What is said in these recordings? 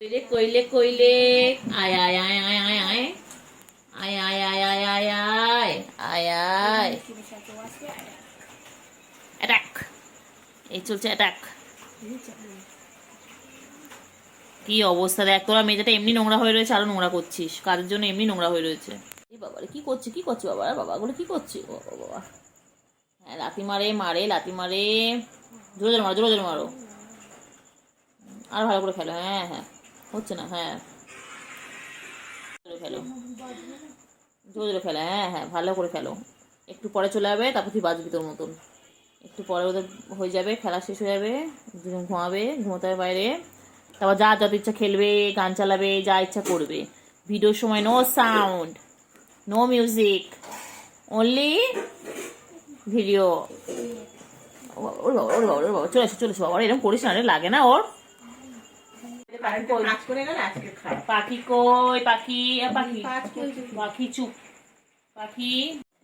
Koile, koile, koile. Ay, ay, ay, ay, ay, ay. Ay, ay, ay, ay, ay, ay. Ay, ay. Attack. এই চলছে attack. কি অবস্থা দেখ, তোরা মেয়েটা এমনি নোংরা হয়ে রয়েছে, আরো নোংরা করছিস কাজের জন্য, এমনি নোংরা হয়ে রয়েছে। এই বাবারে কি করছে, কি করছে বাবা, বাবাগুলো কি করছে, বাবা বাবা। হ্যাঁ লাথি মারে মারে লাথি মারে, জোরে জোরে মারো, জোরে জোরে মারো, আর ভালো করে খেলো। হ্যাঁ হ্যাঁ হচ্ছে না, হ্যাঁ খেলো, জোরে জোরে খেলো, হ্যাঁ হ্যাঁ ভালো করে খেলো। একটু পরে চলে যাবে, তারপর তুই বাজবি তোর মতন। একটু পরে ওদের হয়ে যাবে, খেলা শেষ হয়ে যাবে, দুজন ঘুমাবে, ঘুমোতে হবে বাইরে। তারপর যা যত ইচ্ছা খেলবে, গান চালাবে, যা ইচ্ছা করবে। ভিডিওর সময় no sound, no music, only video. ওর বাবা, ওর বাবা, ওর বাবা, চলে এসো চলে এসো বাবা, এরকম করিস না রে, লাগে না ওর। পাখি কই, পাখি পাখি পাখি চুপ, পাখি।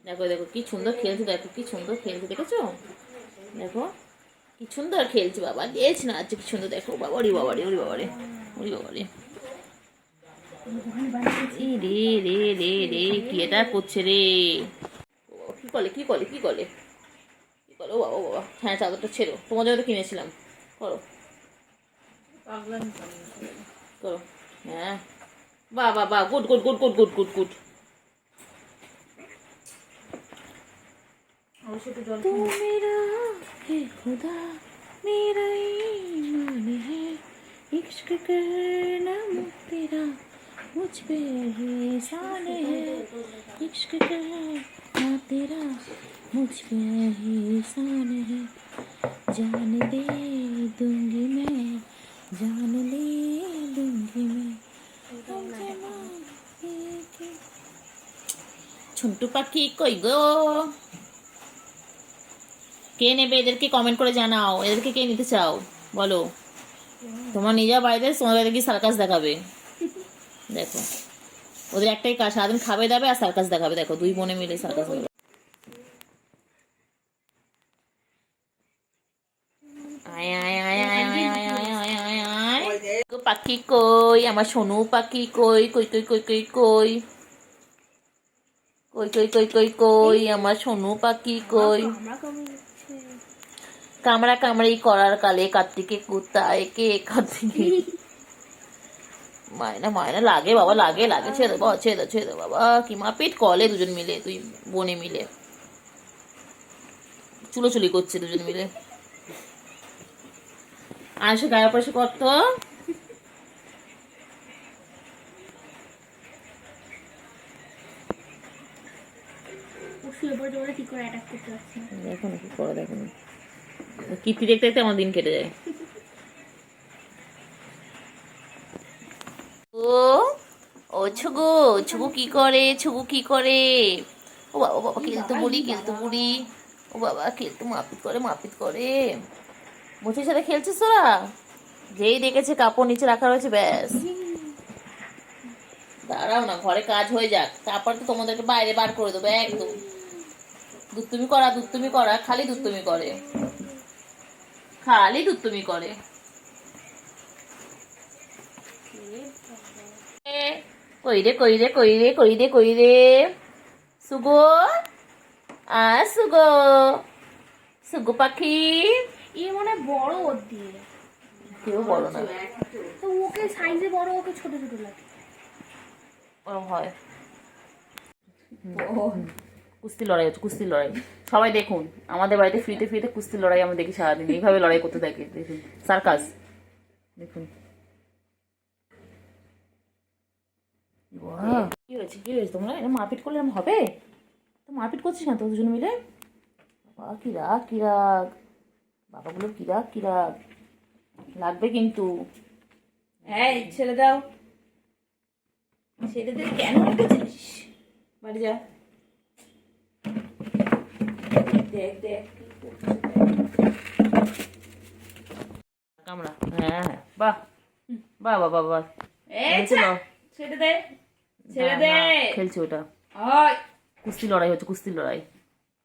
দেখো দেখো কি সুন্দর খেলছে, দেখো কি সুন্দর খেলছে, দেখেছো? দেখো কি সুন্দর খেলছে বাবা, গেছ না আজকে কি সুন্দর, দেখো বাবা, ওরে বাবা রে, ওরে বাবা রে, ওরে বাবা রে, রে রে রে রে, কি এটা করছে রে, কি করলে কি করলে কি করলে কি করলে, ও বাবা বাবা। হ্যাঁ চাদরটা ছেড়ো, তোমার জন্য তো কিনেছিলাম, করো করো। হ্যাঁ বাহ বাহ বাহ, good good good good good good good. तू मेरा है खुदा, मेरा ईमान है, इश्क करना तेरा मुझ पे एहसान है, इश्क करना तेरा मुझ पे एहसान है, जान दे दूंगी मैं, जान ले दूंगी मैं। ঝুন্টু পাখি কই গো, কে নেবে এদেরকে কমেন্ট করে জানাও, এদেরকে কে নিতে চাও বলো। তোমার নিজের বাড়িতে, তোমার বাড়িতে কি সার্কাস দেখাবে? দেখো ওদের একটাই কাজ, সারাদিন খাবে দাবে আর সার্কাস দেখাবে, দেখো দুই বোনে মিলে সার্কাস দেখাবে। আয় আয় আয় আয় আয় আয় আয় আয় আয় আয়, পাখি কই, আমার সোনু পাখি কই, কই কই কই কই কই কই কই কই কই কই, আমার সোনু পাখি কই। কামড়া কামড়ি করার কালে কার্তিকে কুত্তায় কে, কার্তিকে মায়না মায়না লাগে বাবা, লাগে লাগে, ছেড়ে দেবো ছেড়ে দাও ছেড়ে দাও বাবা, কি মারপিট করলে দুজন মিলে, তুই বোনে মিলে চুলোচুলি করছে দুজন মিলে। আর সে গায়ে পয়সা করতো, দেখো না কি করে, দেখো না কীর্তি দেখতে দেখতে আমার দিন কেটে যায়। ও ও ছুগু, ছুগু কি করে, ছুগু কি করে, ও বাবা বাবা, খেলতে বলি খেলতে বলি, ও বাবা খেলতে মারপিট করে মারপিট করে। মুচির সাথে খেলছিস তোরা, যেই দেখেছে কাপড় নিচে রাখা রয়েছে ব্যাস। দাঁড়াও না, ঘরে কাজ হয়ে যাক, তারপর তো তোমাদেরকে বাইরে বার করে দেবো একদম। দুত্তুমি করা, দুত্তুমি করা, খালি দুত্তুমি করে, খালি দুত্তুমি করে। কই রে কই রে কই রে কই রে কই রে, সুগো আ সুগো, সুগো পাখি। এ মনে বড় ওর দিয়ে, কেউ বড় না তো ওকে সাইজে বড়, ওকে ছোট ছোট লাগে, ওরম হয়। কুস্তি লড়াই হচ্ছে, কুস্তি লড়াই সবাই দেখুন, আমাদের বাড়িতে ফ্রিতে ফ্রিতে কুস্তি লড়াই আমরা দেখি সারাদিন, এইভাবে লড়াই করতে থাকে, দেখুন সার্কাস দেখুন। কি হয়েছে কি হয়েছে, তোমরা এটা মারপিট করলে এরকম হবে? তো মারপিট করছিস না তো দুজন মিলে, বাবা কি রাগ কি রাগ, বাবাগুলো কি রাগ কি রাগ, লাগবে কিন্তু। হ্যাঁ ছেড়ে দাও, ছেড়ে দে, কেন রেখেছিস, বাড়ি যা, দেখ দেখ কামড়া। হ্যাঁ হ্যাঁ বাহ বাহ বাহ বাহ বাহ, ছেড়ে দে ছেড়ে দে, খেলছে ওটা, কুস্তি লড়াই হচ্ছে, কুস্তি লড়াই,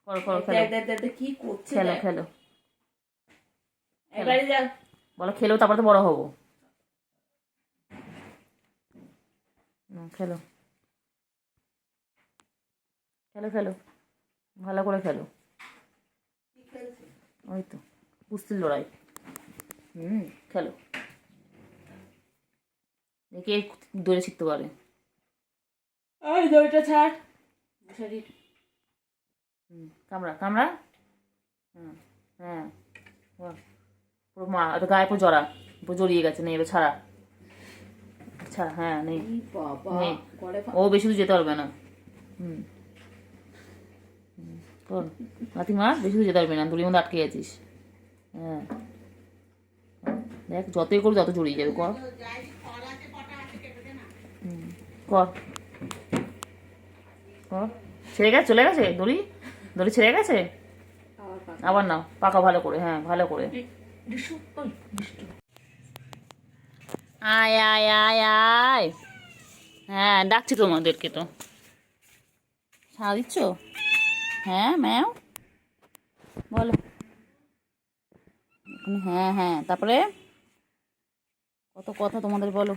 করো করো খেলো, কি করছে, খেলো খেলো, বলো খেলো, তারপর তো বড় হবো। খেলো খেলো খেলো, ভালো করে খেলো। ওই তো কুস্তির লড়াই। খেলো, দেখি দড়ি শিখতে পারে। ওই দড়িটা ছাড়, শরীর কামড়া কামড়া। হ্যাঁ হ্যাঁ, পুরো মা এটা গায়ে পুরো জড়া, পুরো জড়িয়ে গেছে, নেই এবার ছাড়া ছাড়া। হ্যাঁ নেই, নেই। ও বেশি দূর যেতে পারবে না। কর লাথি মার, বেশি দূর যেতে পারবে না, দড়ির মধ্যে আটকে গেছিস। হ্যাঁ দেখ, যতই করবি তত জড়িয়ে যাবে। কর কর কর। ছেড়ে গেছে, চলে গেছে দড়ি, দড়ি ছেড়ে গেছে। আবার নাও, পাকা ভালো করে, হ্যাঁ ভালো করে। আয় আয় আয় আয়। হ্যাঁ ডাকছি তোমাদেরকে, তো সাড়া দিচ্ছ। হ্যাঁ ম্যাও বলো। হ্যাঁ হ্যাঁ, তারপরে কত কথা তোমাদের, বলো।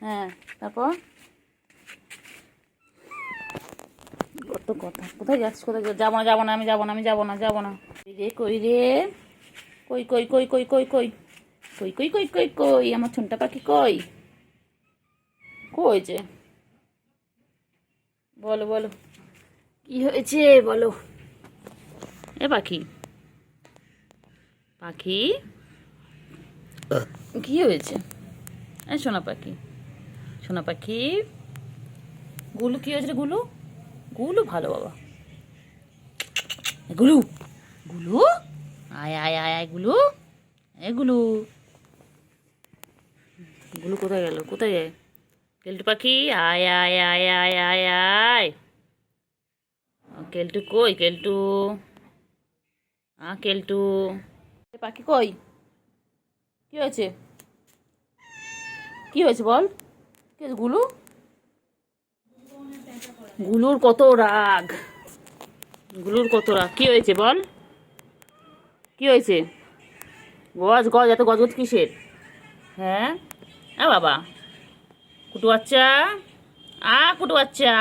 হ্যাঁ তারপর কত কথা। কোথায় যাচ্ছিস, কোথায় যাবো না, যাবো না, আমি যাবো না, আমি যাবো না, যাবো না। রে কই রে, কই কই কই কই কই কই কই কই কই কই কই আমার ছোনটা পাখি কই, কই যে বলো বলো, কি হয়েছে বলো। এ পাখি, পাখি কি হয়েছে? এই সোনা পাখি, সোনা পাখি গুলু কি হয়েছে রে? গুলু, গুলু ভালো বাবা। গুলু, গুলু আয় আয় আয় আয়, গুলু এ গুলু, গুলু কোথায় গেল, কোথায় যায়? কেলটু পাখি আয় আয় আয় আয় আয় আয়। কেলটু কই, কেলটু কেলটু পাখি কই, কি হয়েছে, কি হয়েছে বল। কি হয়েছে গুলু? গুলুর কত রাগ, গুলুর কত রাগ। কি হয়েছে বল, কি হয়েছে? গজ গজ, এত গজ গজ কিসের? হ্যাঁ বাবা, কুটু বাচ্চা, কুটু বাচ্চা,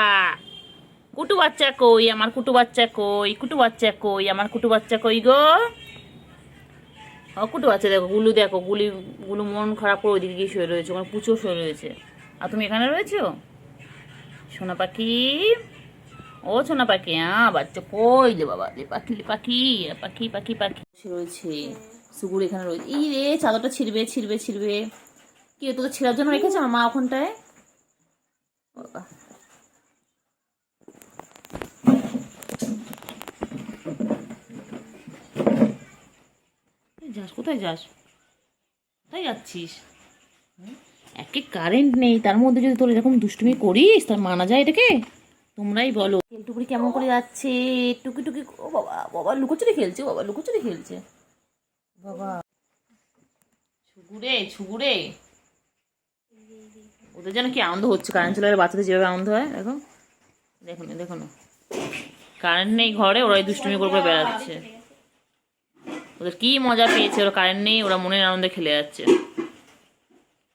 কুটু বাচ্চা কই আমার, কুটু বাচ্চা কই, কুটু বাচ্চা কই আমার, কুটু বাচ্চা কই গো। কুটু বাচ্চা দেখো, গুলু দেখো, গুলু মন খারাপ করে ওইদিকে গিয়ে শুয়ে রয়েছে, ওখানে পুচো শুয়ে রয়েছে, আর তুমি এখানে রয়েছো। সোনা পাখি, ও সোনা পাখি, বাচ্চা কই লে বাবা, লে পাখি, লে পাখি, পাখি পাখি পাখি রয়েছে। সুগুর এখানে রয়েছে। এই রে, চাদরটা ছিঁড়বে ছিঁড়বে ছিঁড়বে। কি তোকে ছেঁড়ার জন্য রেখেছে আমার মা ওখানটায়। বাবা, যাস কোথায়, যাস কোথায় যাচ্ছিস? একে কারেন্ট নেই, তার মধ্যে যদি তোর এরকম দুষ্টুমি করিস, তার মানা যায় এটাকে? তোমরাই বলো। কেলটুকুরি কেমন করে যাচ্ছে, টুকি টুকি। ও বাবা, বাবা লুকোচুরি খেলছে, বাবা লুকোচুরি খেলছে বাবা। ছুগুরে ছুগুরে, ওদের যেন কি আনন্দ হচ্ছে, কারেন্ট চলে গেলে বাচ্চাদের যেভাবে আনন্দ হয়। দেখো দেখো না, দেখো না, কারেন্ট নেই ঘরে, ওরা দুষ্টুমি করে বেড়াচ্ছে। ওদের কি মজা পেয়েছে, ওরা কারেন্ট নেই, ওরা মনের আনন্দে খেলে যাচ্ছে।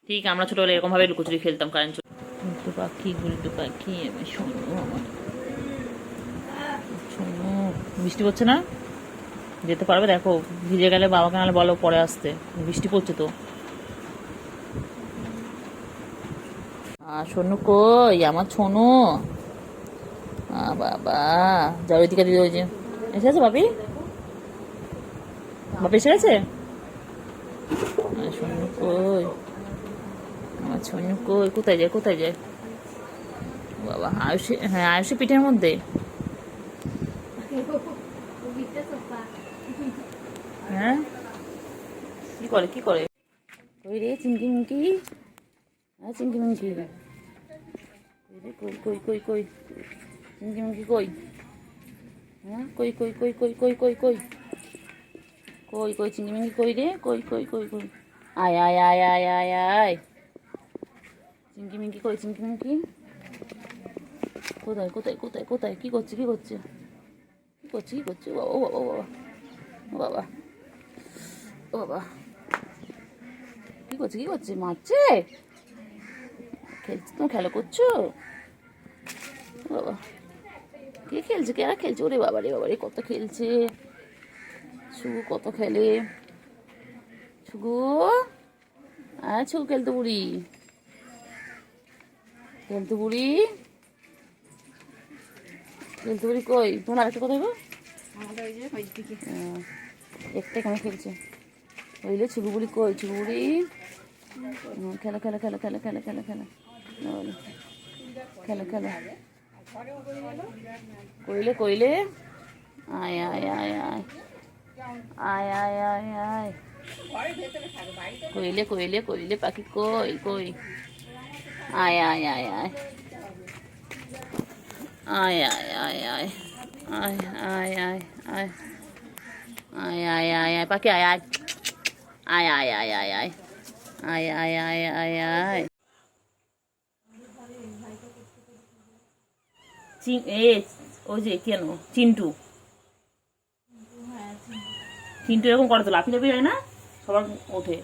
ঠিক আমরা ছোটবেলায় এরকম ভাবে লুকোচুরি খেলতাম, কারেন্ট চলে। গুলটু পাখি, গুলটু পাখি, আমি শোনো আমার শোনো। বৃষ্টি পড়ছে না, যেতে পারবে? দেখো ভিজে গেলে বাবাকে নাহলে বলো পরে আসতে, বৃষ্টি পড়ছে তো। সোনু কই আমার ছোনু, বাবা যাও ওইদিকে দিদি, ওই যে এসে গেছে বাপি, বাপি এসে গেছে। সোনু কই আমার সোনু কই, কোথায় যায় কোথায় যায় বাবা? আয়ুষে, হ্যাঁ আয়ুষে পিঠের মধ্যে। হ্যাঁ কি করে কি করে, কই রে চিংকি মুঙ্কি, হ্যাঁ চিংকি মুঙ্কি, কই কই কই কই চিংকি মুঙ্কি কই, হ্যাঁ কই কই কই কই কই কই কই কই কই চিংকি মুঙ্কি কই রে, কই কই কই কই আয় আয় আয় আয় আয় আয়। চিংকি মিঙ্কি কই, চিংকি মিঙ্কি কোথায় কোথায় কোথায় কোথায়, কি করছে কি করছে কি করছে কি করছে? ও বাবা ও বাবা ও বাবা ও বাবা, কি করছে কি করছে, মারছে খেলছো, তুমি খেলা করছো বাবা? কে খেলছে, কেরা খেলছে? ওরে বাবা রে বাবা রে, কত খেলছে শুগু, কত খেলে শুগু। আছো খেলতে বুড়ি, খেলতে বুড়ি, খেলতে বুড়ি কই? তোমার আরেকটা কথা গো, একটা এখানে খেলছে। বুঝলে ছুগু বুড়ি কই? ছুগু বুড়ি খেলা খেলা খেলা খেলা খেলা খেলা খেলা খেলা খেলা কইলে কইলে, আয় আয় আয় আয় আয় আয় আয় আয়, কইলে কইলে কইলে পাখি কই কই, আয় আয় আয় আয় আয় আয় আয় আয় আয় আয় আয় আয় আয় আয় আয় আয় পাখি আয় আয় আয় আয় আয় আয় আয় আয় আয় আয় আয় আয়। ওই যে কেন চিন্টু, চিন্টু এরকম করে তো লাফি লাফি হয় না, সবার ওঠে।